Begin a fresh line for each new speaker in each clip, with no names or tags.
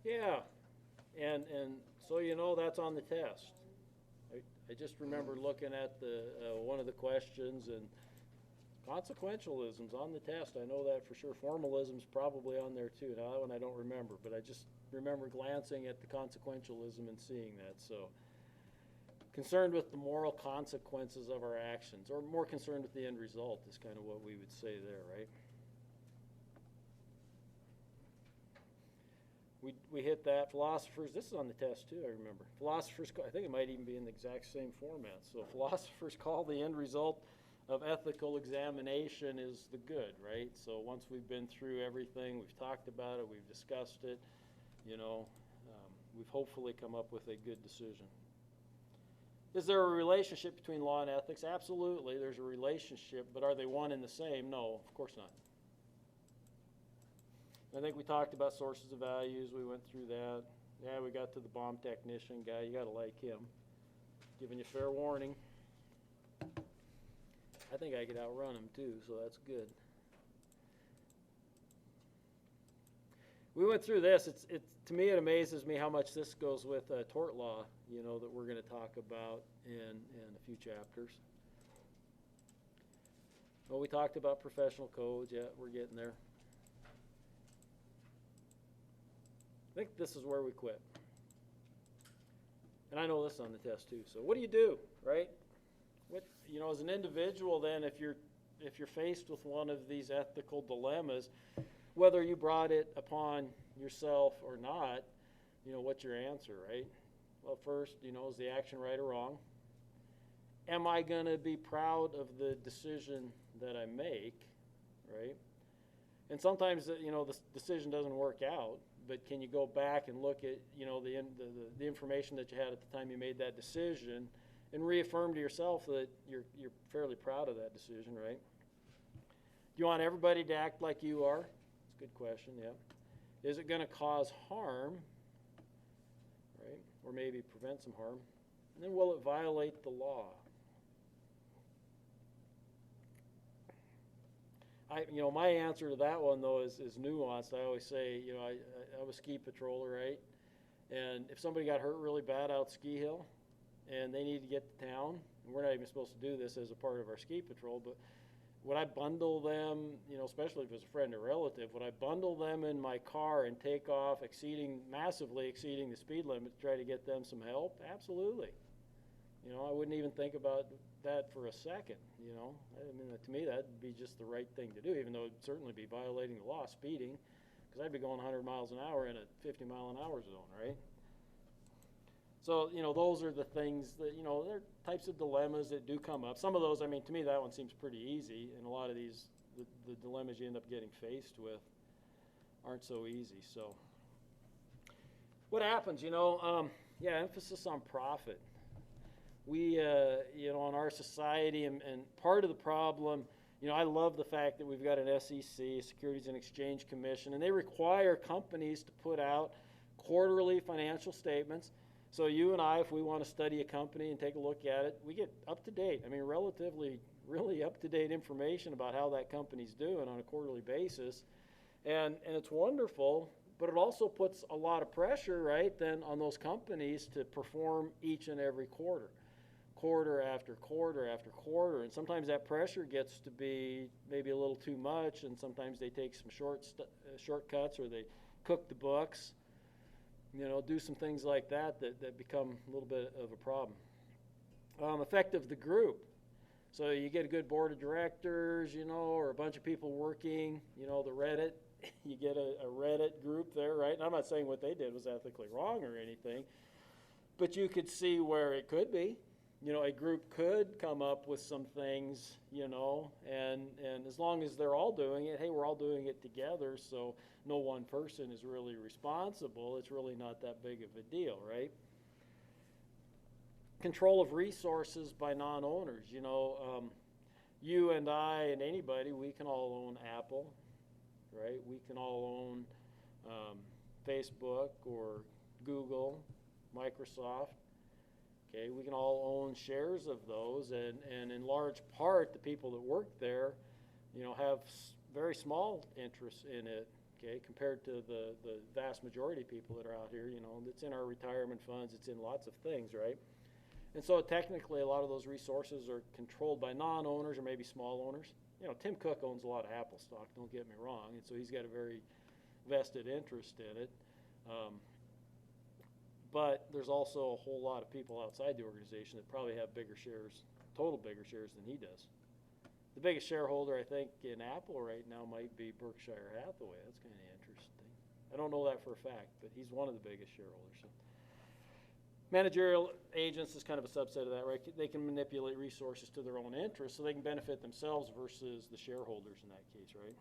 Yeah, and so that's on the test. I just remember looking at the one of the questions, and consequentialism's on the test. I know that for sure. Formalism's probably on there too. Now that one I don't remember, but I just remember glancing at the consequentialism and seeing that. So concerned with the moral consequences of our actions, or more concerned with the end result is kind of what we would say there, right? We hit that. Philosophers, this is on the test too, I remember. Philosophers, I think it might even be in the exact same format. So philosophers call the end result of ethical examination is the good, right? So once we've been through everything, we've talked about it, we've discussed it, we've hopefully come up with a good decision. Is there a relationship between law and ethics? Absolutely, there's a relationship, but are they one and the same? No, of course not. I think we talked about sources of values. We went through that. Yeah, we got to the bomb technician guy. You got to like him. Giving you fair warning. I think I could outrun him too, so that's good. We went through this. To me, it amazes me how much this goes with tort law, that we're going to talk about in a few chapters. Well, we talked about professional codes. Yeah, we're getting there. I think this is where we quit. And I know this is on the test too. So what do you do, right? What, as an individual then, if you're faced with one of these ethical dilemmas, whether you brought it upon yourself or not, what's your answer, right? Well, first, is the action right or wrong? Am I going to be proud of the decision that I make, right? And sometimes, the decision doesn't work out. But can you go back and look at the information that you had at the time you made that decision, and reaffirm to yourself that you're fairly proud of that decision, right? Do you want everybody to act like you are? That's a good question. Yeah. Is it going to cause harm, right, or maybe prevent some harm? And then will it violate the law? My answer to that one, though, is nuanced. I always say, I was a ski patroller, right? And if somebody got hurt really bad out ski hill and they need to get to town, and we're not even supposed to do this as a part of our ski patrol, but would I bundle them, especially if it's a friend or relative, would I bundle them in my car and take off massively exceeding the speed limit to try to get them some help? Absolutely. I wouldn't even think about that for a second, I mean, to me, that'd be just the right thing to do, even though it'd certainly be violating the law, speeding, because I'd be going 100 miles an hour in a 50 mile an hour zone, right? So, those are the things that, there are types of dilemmas that do come up. Some of those, I mean, to me, that one seems pretty easy, and a lot of these, the dilemmas you end up getting faced with aren't so easy. So, what happens, emphasis on profit. We, in our society, and part of the problem, I love the fact that we've got an SEC, Securities and Exchange Commission, and they require companies to put out quarterly financial statements. So you and I, if we want to study a company and take a look at it, we get up to date. I mean, relatively, really up to date information about how that company's doing on a quarterly basis. And it's wonderful, but it also puts a lot of pressure, right, then on those companies to perform each and every quarter after quarter after quarter, and sometimes that pressure gets to be maybe a little too much, and sometimes they take some shortcuts, or they cook the books, do some things like that become a little bit of a problem. Effect of the group. So you get a good board of directors, or a bunch of people working, the Reddit, you get a Reddit group there, right? And I'm not saying what they did was ethically wrong or anything, but you could see where it could be. A group could come up with some things, and as long as they're all doing it, hey, we're all doing it together, so no one person is really responsible. It's really not that big of a deal, right? Control of resources by non-owners. You and I and anybody, we can all own Apple, right? We can all own Facebook or Google, Microsoft. Okay, we can all own shares of those, and in large part, the people that work there, have very small interests in it. okay, compared to the vast majority of people that are out here, you know, that's in our retirement funds, it's in lots of things, right? And so technically a lot of those resources are controlled by non-owners or maybe small owners. You know, Tim Cook owns a lot of Apple stock, don't get me wrong, and so he's got a very vested interest in it. But there's also a whole lot of people outside the organization that probably have bigger shares, total bigger shares than he does. The biggest shareholder, I think, in Apple right now might be Berkshire Hathaway. That's kind of interesting. I don't know that for a fact, but he's one of the biggest shareholders. So. Managerial agents is kind of a subset of that, right? They can manipulate resources to their own interests so they can benefit themselves versus the shareholders in that case, right?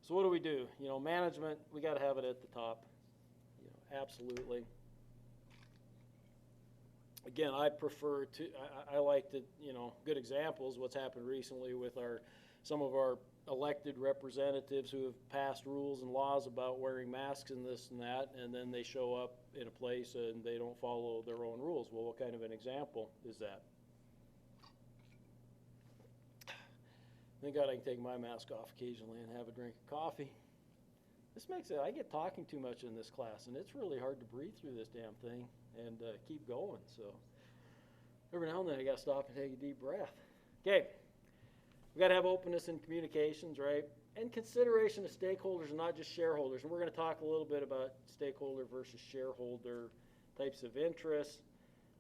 So what do we do? You know, management, we got to have it at the top. You know, absolutely. Again, I prefer to, I like to, you know, good examples, what's happened recently with some of our elected representatives who have passed rules and laws about wearing masks and this and that, and then they show up in a place and they don't follow their own rules. Well, what kind of an example is that? Thank God I can take my mask off occasionally and have a drink of coffee. This makes it, I get talking too much in this class, and it's really hard to breathe through this damn thing and keep going. So every now and then I got to stop and take a deep breath. Okay, we got to have openness in communications, right? And consideration of stakeholders and not just shareholders. And we're going to talk a little bit about stakeholder versus shareholder types of interests.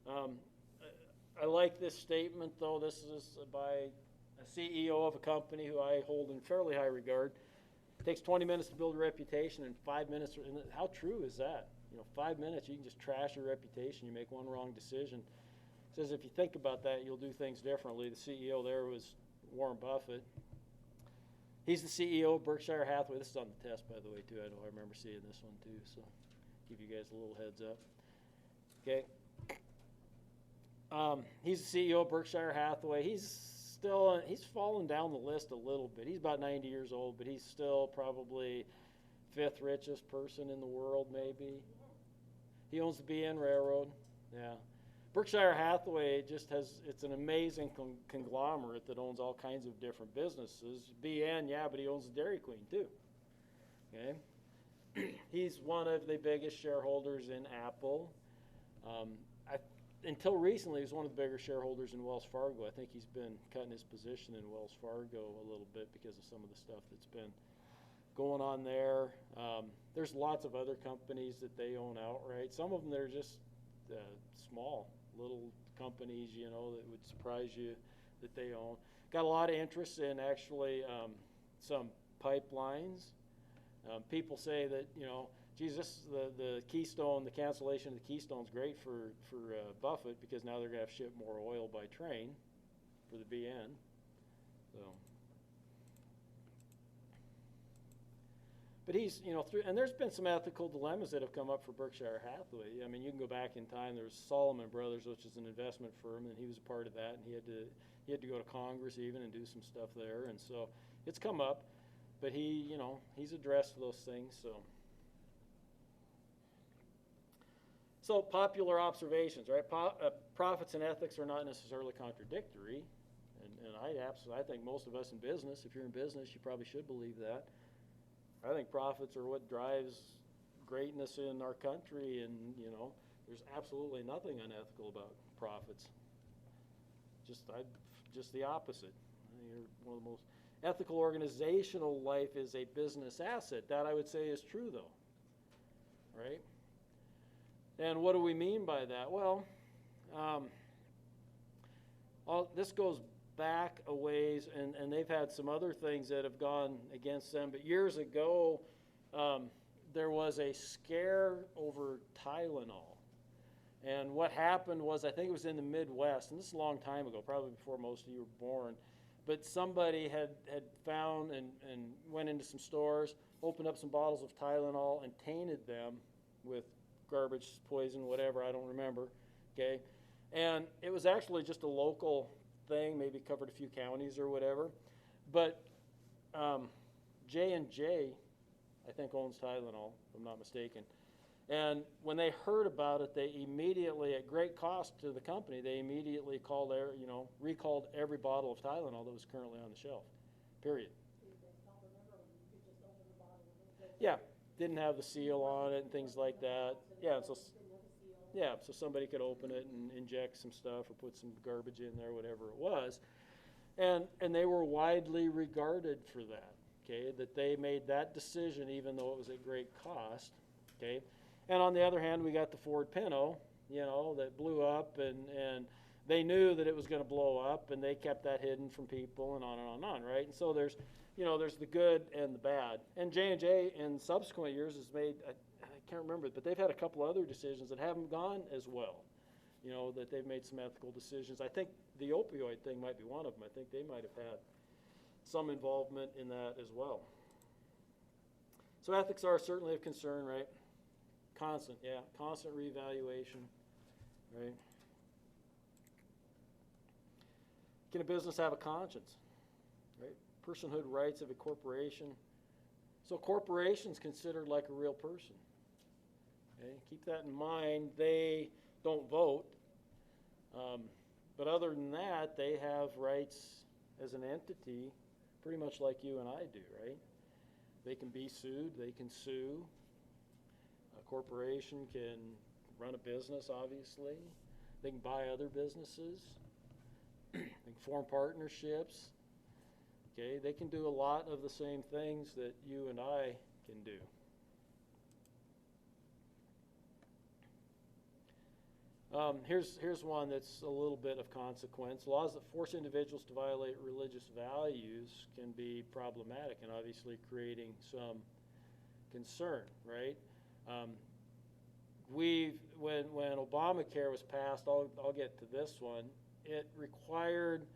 I like this statement, though. This is by a CEO of a company who I hold in fairly high regard. It takes 20 minutes to build a reputation and 5 minutes. And how true is that? You know, 5 minutes, you can just trash your reputation. You make one wrong decision. It says if you think about that, you'll do things differently. The CEO there was Warren Buffett. He's the CEO of Berkshire Hathaway. This is on the test, by the way, too. I know I remember seeing this one, too. So give you guys a little heads up. Okay. He's the CEO of Berkshire Hathaway. He's fallen down the list a little bit. He's about 90 years old, but he's still probably fifth richest person in the world, maybe. He owns the BN Railroad. Yeah. Berkshire Hathaway it's an amazing conglomerate that owns all kinds of different businesses. BN, yeah, but he owns the Dairy Queen, too. Okay. He's one of the biggest shareholders in Apple. Until recently, he was one of the bigger shareholders in Wells Fargo. I think he's been cutting his position in Wells Fargo a little bit because of some of the stuff that's been going on there. There's lots of other companies that they own outright. Some of them, they're just small, little companies, you know, that would surprise you that they own. Got a lot of interest in actually some pipelines. People say that, you know, geez, the Keystone, the cancellation of the Keystone is great for Buffett because now they're going to have to ship more oil by train for the BN. So, but he's, you know, and there's been some ethical dilemmas that have come up for Berkshire Hathaway. I mean, you can go back in time. There was Solomon Brothers, which is an investment firm, and he was a part of that, and he had to go to Congress even and do some stuff there, and so it's come up. But he, you know, he's addressed those things. So popular observations, right? Profits and ethics are not necessarily contradictory, and I think most of us in business, if you're in business, you probably should believe that. I think profits are what drives greatness in our country, and you know, there's absolutely nothing unethical about profits. Just the opposite. You're one of the most ethical organizational life is a business asset. That I would say is true, though, right? And what do we mean by that? Well, this goes back a ways, and they've had some other things that have gone against them. But years ago, there was a scare over Tylenol. And what happened was, I think it was in the Midwest, and this is a long time ago, probably before most of you were born, but somebody had found and went into some stores, opened up some bottles of Tylenol, and tainted them with garbage, poison, whatever, I don't remember, okay? And it was actually just a local thing, maybe covered a few counties or whatever. But J&J, I think, owns Tylenol, if I'm not mistaken. And when they heard about it, they immediately, at great cost to the company, they immediately recalled every bottle of Tylenol that was currently on the shelf, period. Yeah, didn't have the seal on it and things like that. Yeah, so yeah, so somebody could open it and inject some stuff or put some garbage in there, whatever it was. And they were widely regarded for that, okay, that they made that decision even though it was at great cost, okay. And on the other hand, we got the Ford Pinto, you know, that blew up, and they knew that it was going to blow up, and they kept that hidden from people, and on and on and on, right? And so there's, you know, there's the good and the bad. And J&J in subsequent years has made, I can't remember, but they've had a couple other decisions that haven't gone as well. You know, that they've made some ethical decisions. I think the opioid thing might be one of them. I think they might have had some involvement in that as well. So ethics are certainly of concern, right? Constant, yeah, constant reevaluation, right? Can a business have a conscience, right? Personhood rights of a corporation. So corporation's considered like a real person. Okay, keep that in mind. They don't vote, but other than that, they have rights as an entity, pretty much like you and I do, right? They can be sued. They can sue. A corporation can run a business, obviously. They can buy other businesses. They can form partnerships. Okay, they can do a lot of the same things that you and I can do. Here's one that's a little bit of consequence. Laws that force individuals to violate religious values can be problematic and obviously creating some concern, right? When Obamacare was passed, I'll get to this one, it required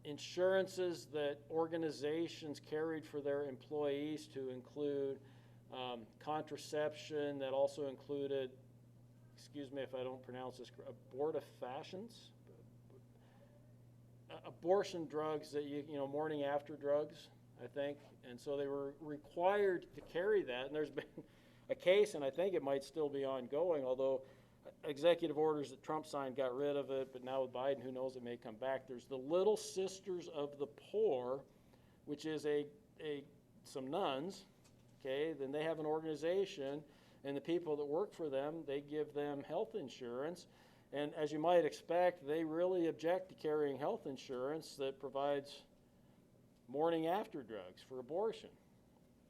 insurances that organizations carried for their employees to include contraception, that also included, excuse me if I don't pronounce this, abortifacients, abortion drugs that you know, morning after drugs, I think. And so they were required to carry that. And there's been a case, and I think it might still be ongoing, although executive orders that Trump signed got rid of it, but now with Biden, who knows, it may come back. There's the Little Sisters of the Poor, which is some nuns, okay? Then they have an organization, and the people that work for them, they give them health insurance. And as you might expect, they really object to carrying health insurance that provides morning after drugs for abortion.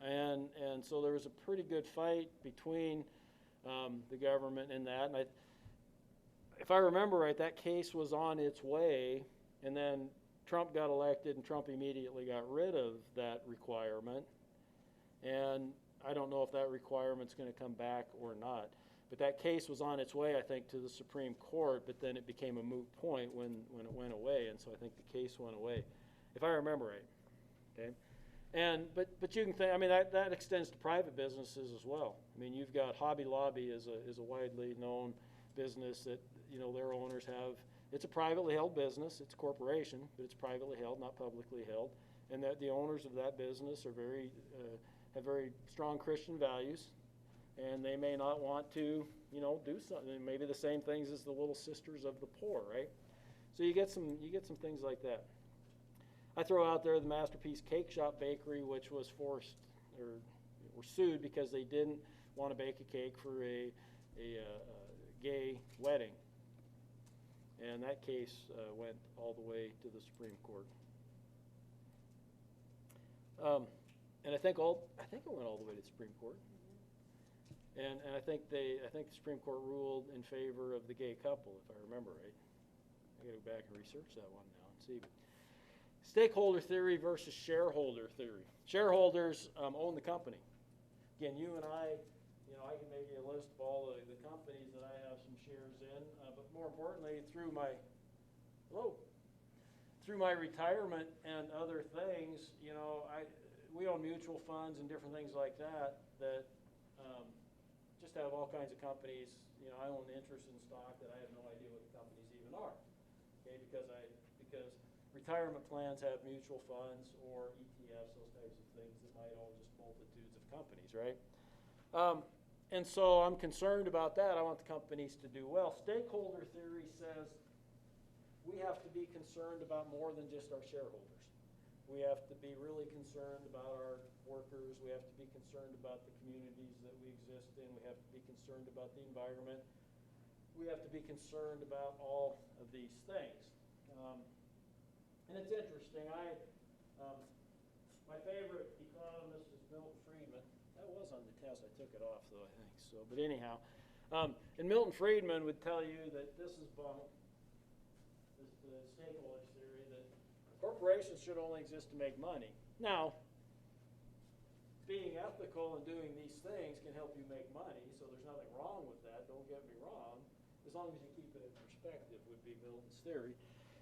And so there was a pretty good fight between the government and that. And if I remember right, that case was on its way, and then Trump got elected, and Trump immediately got rid of that requirement. And I don't know if that requirement's going to come back or not. But that case was on its way, I think, to the Supreme Court, but then it became a moot point when it went away, and so I think the case went away, if I remember right. Okay, but you can think, I mean, that extends to private businesses as well. I mean, you've got Hobby Lobby is a widely known business that, you know, their owners have. It's a privately held business. It's a corporation, but it's privately held, not publicly held, and that the owners of that business are have very strong Christian values. And they may not want to, you know, do something. Maybe the same things as the Little Sisters of the Poor, right? So you get some things like that. I throw out there the Masterpiece Cake Shop Bakery, which was forced or were sued because they didn't want to bake a cake for a gay wedding, and that case went all the way to the Supreme Court. And I think it went all the way to the Supreme Court. And I think the Supreme Court ruled in favor of the gay couple, if I remember right. I got to go back and research that one now and see. Stakeholder theory versus shareholder theory. Shareholders own the company. Again, you and I, you know, I can make you a list of all the companies that I have some shares in, but more importantly, through my retirement and other things, you know, we own mutual funds and different things like that just have all kinds of companies. You know, I own interest in stock that I have no idea what the companies even are. Okay, because retirement plans have mutual funds or ETFs, those types of things that might own just multitudes of companies, right? And so I'm concerned about that. I want the companies to do well. Stakeholder theory says we have to be concerned about more than just our shareholders. We have to be really concerned about our workers. We have to be concerned about the communities that we exist in. We have to be concerned about the environment. We have to be concerned about all of these things. And it's interesting. My favorite economist is Milton Friedman. That was on the test. I took it off, though, I think. So, but anyhow, and Milton Friedman would tell you that this is bunk, the stakeholders theory, that corporations should only exist to make money. Now, being ethical and doing these things can help you make money, so there's nothing wrong with that, don't get me wrong, as long as you keep it in perspective, would be Milton's theory.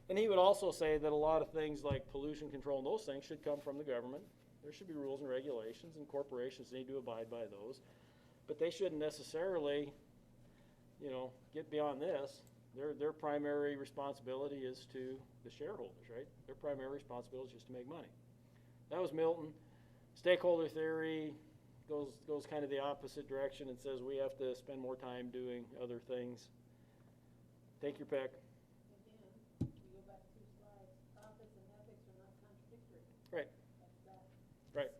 And he would also say that a lot of things like pollution control and those things should come from the government. There should be rules and regulations, and corporations need to abide by those. But they shouldn't necessarily, get beyond this. Their primary responsibility is to the shareholders, right? Their primary responsibility is just to make money. That was Milton. Stakeholder theory goes kind of the opposite direction and says we have to spend more time doing other things. Take your pick.
Again, we go back 2 slides. Profits and ethics are not contradictory.
Right.
That's that.
Right.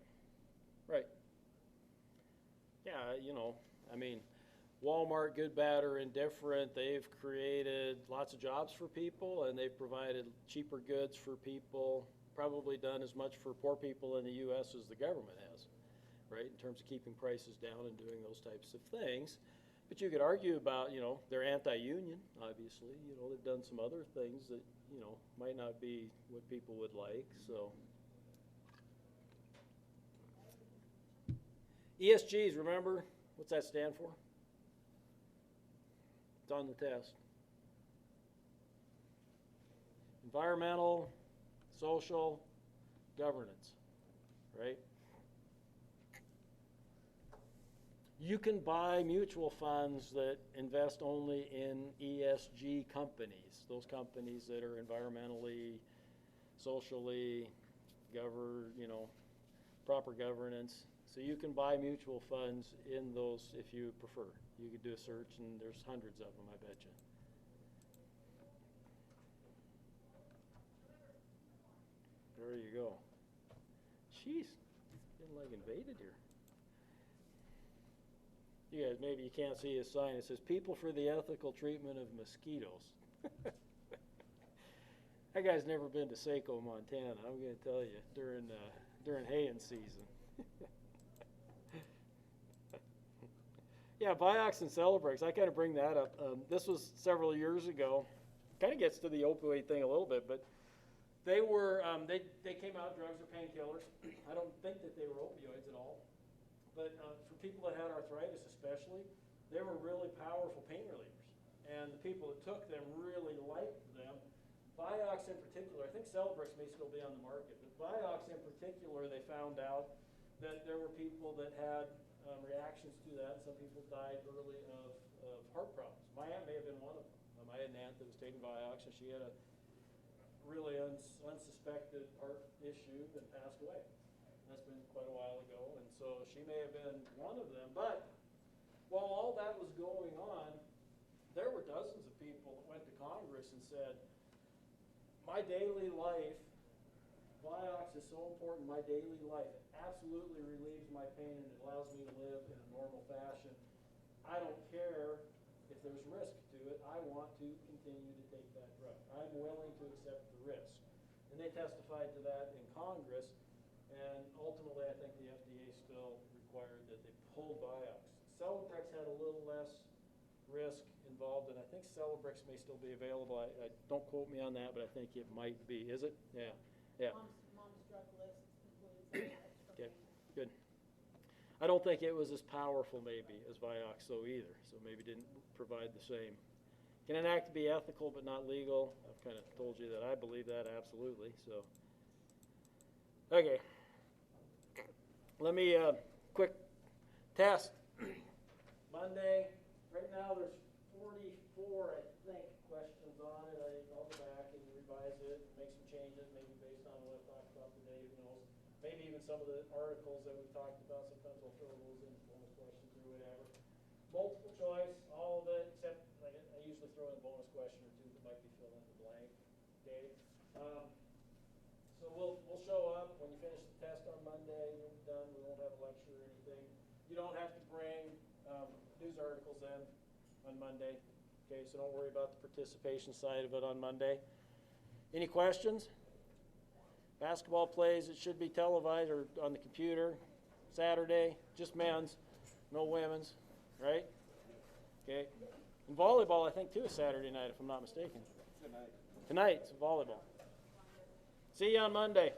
Yeah, Walmart, good, bad, or indifferent, they've created lots of jobs for people, and they've provided cheaper goods for people, probably done as much for poor people in the U.S. as the government has, right, in terms of keeping prices down and doing those types of things. But you could argue about, they're anti-union, obviously. They've done some other things that, might not be what people would like, so. ESGs, remember? What's that stand for? It's on the test. Environmental, social, governance, right? You can buy mutual funds that invest only in ESG companies, those companies that are environmentally, socially, proper governance. So you can buy mutual funds in those if you prefer. You could do a search, and there's hundreds of them, I bet you. There you go. Jeez, getting like invaded here. You guys, maybe you can't see his sign. It says, "People for the Ethical Treatment of Mosquitoes." That guy's never been to Saco, Montana, I'm going to tell you, during haying season. Yeah, Vioxx and Celebrex, I kind of bring that up. This was several years ago. Kind of gets to the opioid thing a little bit, but they were, they came out, drugs are painkillers. I don't think that they were opioids at all. But for people that had arthritis especially, they were really powerful pain relievers. And the people that took them really liked them. Vioxx in particular, I think Celebrex may still be on the market, but Vioxx in particular, they found out that there were people that had reactions to that. Some people died early of heart problems. My aunt may have been one of them. I had an aunt that was taking Vioxx, and she had a really unsuspected heart issue and passed away. That's been quite a while ago, and so she may have been one of them. But while all that was going on, there were dozens of people that went to Congress and said, my daily life, Vioxx is so important in my daily life. It absolutely relieves my pain and it allows me to live in a normal fashion. I don't care if there's risk to it. I want to continue to take that drug. I'm willing to accept the risk. And they testified to that in Congress. And ultimately, I think the FDA still required that they pull Vioxx. Celebrex had a little less risk involved, and I think Celebrex may still be available. I don't quote me on that, but I think it might be. Is it? Yeah. Yeah.
Mom's drug list includes
Okay. Good. I don't think it was as powerful maybe as Vioxx though either, so maybe didn't provide the same. Can an act be ethical but not legal? I've kind of told you that I believe that absolutely. So, okay. Let me quick test. Monday. Right now there's 44, I think, questions on it. I'll go back and revise it, make some changes, maybe based on what I talked about today, who knows. Maybe even some of the articles that we talked about, sometimes I'll throw those in bonus questions or whatever. Multiple choice, all of it, except I usually throw in a bonus question or two that might be fill in the blank. Okay. So we'll show up. you don't have to bring, news articles in on Monday. Okay, so don't worry about the participation side of it on Monday. Any questions? Basketball plays, it should be televised or on the computer Saturday, just men's, no women's, right? Okay. And volleyball, I think, too, is Saturday night, if I'm not mistaken. Tonight's volleyball. See you on Monday.